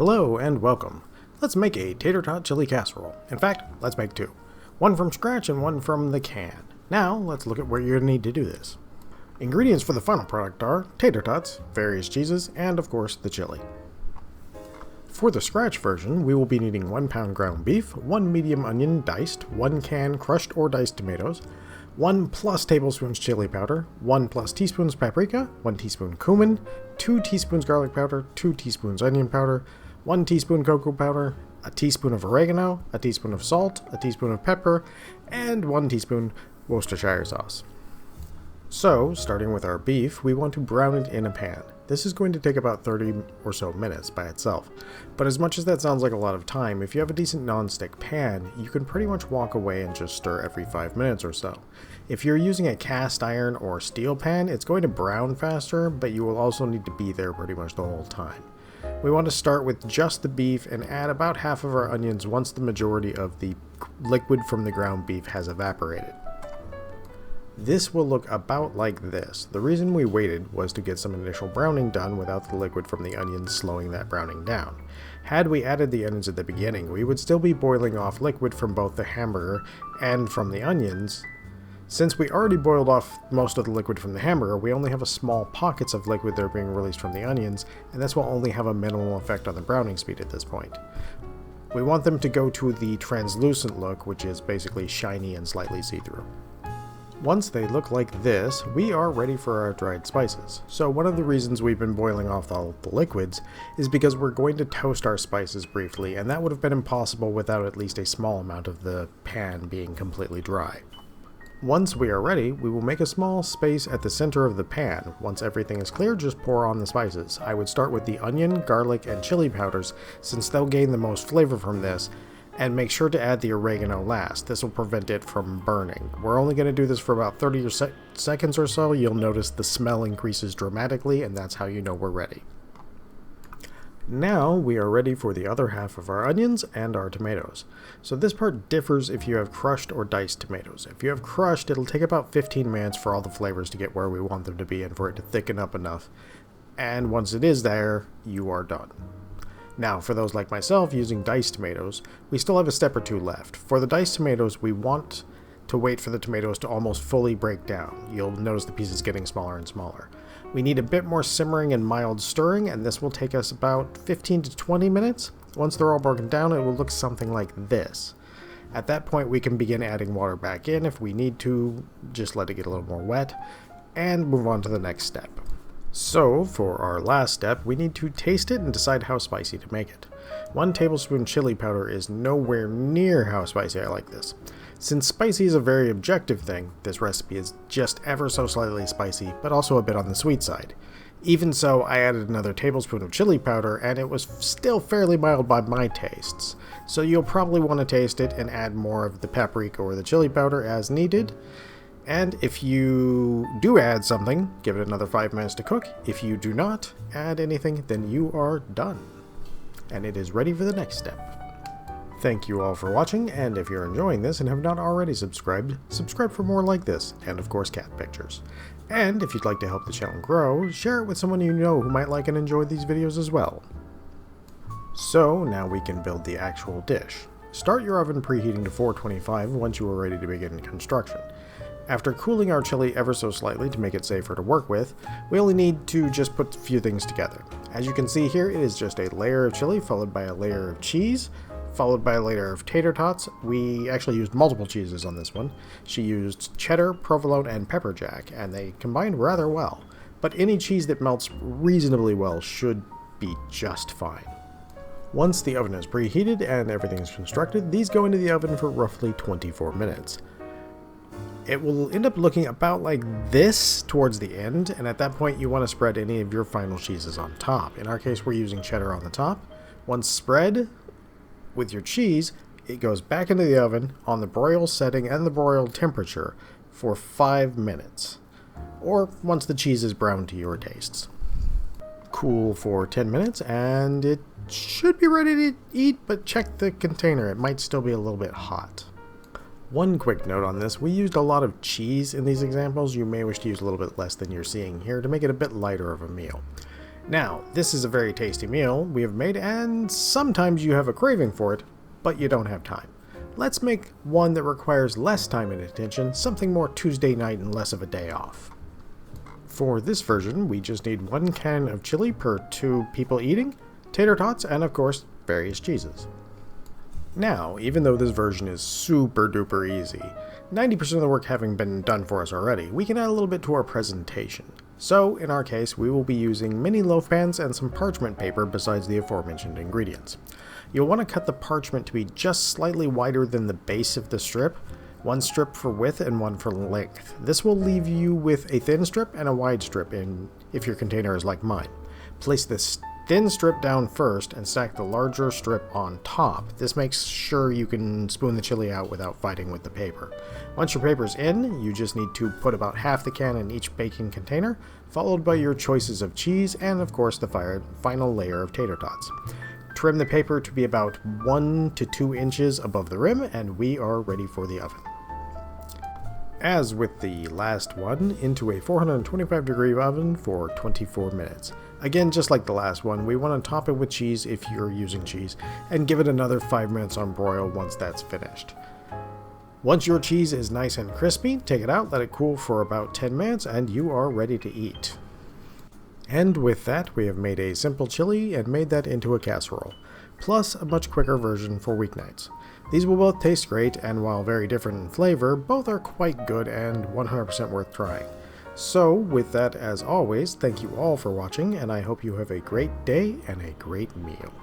Hello and welcome. Let's make a tater tot chili casserole. In fact, let's make two. One from scratch and one from the can. Now, let's look at where you're going to need to do this. Ingredients for the final product are tater tots, various cheeses, and of course the chili. For the scratch version, we will be needing 1 pound ground beef, 1 medium onion diced, 1 can crushed or diced tomatoes, 1+ tablespoons chili powder, 1+ teaspoons paprika, 1 teaspoon cumin, 2 teaspoons garlic powder, 2 teaspoons onion powder, 1 teaspoon cocoa powder, a teaspoon of oregano, a teaspoon of salt, a teaspoon of pepper, and 1 teaspoon Worcestershire sauce. So, starting with our beef, we want to brown it in a pan. This is going to take about 30 or so minutes by itself, but as much as that sounds like a lot of time, if you have a decent non-stick pan, you can pretty much walk away and just stir every 5 minutes or so. If you're using a cast iron or steel pan, it's going to brown faster, but you will also need to be there pretty much the whole time. We want to start with just the beef and add about half of our onions once the majority of the liquid from the ground beef has evaporated. This will look about like this. The reason we waited was to get some initial browning done without the liquid from the onions slowing that browning down. Had we added the onions at the beginning, we would still be boiling off liquid from both the hamburger and from the onions. Since we already boiled off most of the liquid from the hamburger, we only have a small pockets of liquid that are being released from the onions, and this will only have a minimal effect on the browning speed at this point. We want them to go to the translucent look, which is basically shiny and slightly see-through. Once they look like this, we are ready for our dried spices. So one of the reasons we've been boiling off all the liquids is because we're going to toast our spices briefly, and that would have been impossible without at least a small amount of the pan being completely dry. Once we are ready, we will make a small space at the center of the pan. Once everything is clear, just pour on the spices. I would start with the onion, garlic, and chili powders since they'll gain the most flavor from this, and make sure to add the oregano last. This will prevent it from burning. We're only going to do this for about 30 seconds or so. You'll notice the smell increases dramatically, and that's how you know we're ready. Now we are ready for the other half of our onions and our tomatoes. So this part differs if you have crushed or diced tomatoes. If you have crushed, it'll take about 15 minutes for all the flavors to get where we want them to be and for it to thicken up enough. And once it is there, you are done. Now, for those like myself using diced tomatoes, we still have a step or two left. For the diced tomatoes, we want to wait for the tomatoes to almost fully break down. You'll notice the pieces getting smaller and smaller. We need a bit more simmering and mild stirring, and this will take us about 15 to 20 minutes. Once they're all broken down, it will look something like this. At that point, we can begin adding water back in if we need to, just let it get a little more wet, and move on to the next step. So, for our last step, we need to taste it and decide how spicy to make it. 1 tablespoon chili powder is nowhere near how spicy I like this. Since spicy is a very objective thing, this recipe is just ever so slightly spicy, but also a bit on the sweet side. Even so, I added another tablespoon of chili powder, and it was still fairly mild by my tastes. So you'll probably want to taste it and add more of the paprika or the chili powder as needed. And if you do add something, give it another 5 minutes to cook. If you do not add anything, then you are done. And it is ready for the next step. Thank you all for watching, and if you're enjoying this and have not already subscribed, subscribe for more like this, and of course cat pictures. And if you'd like to help the channel grow, share it with someone you know who might like and enjoy these videos as well. So now we can build the actual dish. Start your oven preheating to 425 once you are ready to begin construction. After cooling our chili ever so slightly to make it safer to work with, we only need to just put a few things together. As you can see here, it is just a layer of chili followed by a layer of cheese, followed by a layer of tater tots. We actually used multiple cheeses on this one. She used cheddar, provolone, and pepper jack, and they combined rather well. But any cheese that melts reasonably well should be just fine. Once the oven is preheated and everything is constructed, these go into the oven for roughly 24 minutes. It will end up looking about like this towards the end, and at that point you want to spread any of your final cheeses on top. In our case, we're using cheddar on the top. Once spread with your cheese, it goes back into the oven on the broil setting and the broil temperature for 5 minutes, or once the cheese is brown to your tastes. Cool for 10 minutes, and it should be ready to eat, but check the container, it might still be a little bit hot. One quick note on this, we used a lot of cheese in these examples. You may wish to use a little bit less than you're seeing here to make it a bit lighter of a meal. Now, this is a very tasty meal we have made, and sometimes you have a craving for it, but you don't have time. Let's make one that requires less time and attention, something more Tuesday night and less of a day off. For this version, we just need 1 can of chili per 2 people eating, tater tots, and of course, various cheeses. Now, even though this version is super duper easy, 90% of the work having been done for us already, we can add a little bit to our presentation. So, in our case, we will be using mini loaf pans and some parchment paper besides the aforementioned ingredients. You'll want to cut the parchment to be just slightly wider than the base of the strip, 1 strip for width and 1 for length. This will leave you with a thin strip and a wide strip if your container is like mine. Place this thin strip down first and stack the larger strip on top. This makes sure you can spoon the chili out without fighting with the paper. Once your paper's in, you just need to put about half the can in each baking container, followed by your choices of cheese and of course the final layer of tater tots. Trim the paper to be about 1 to 2 inches above the rim, and we are ready for the oven. As with the last one, into a 425-degree oven for 24 minutes. Again, just like the last one, we want to top it with cheese if you're using cheese, and give it another 5 minutes on broil once that's finished. Once your cheese is nice and crispy, take it out, let it cool for about 10 minutes, and you are ready to eat. And with that, we have made a simple chili and made that into a casserole, plus a much quicker version for weeknights. These will both taste great, and while very different in flavor, both are quite good and 100% worth trying. So, with that, as always, thank you all for watching, and I hope you have a great day and a great meal.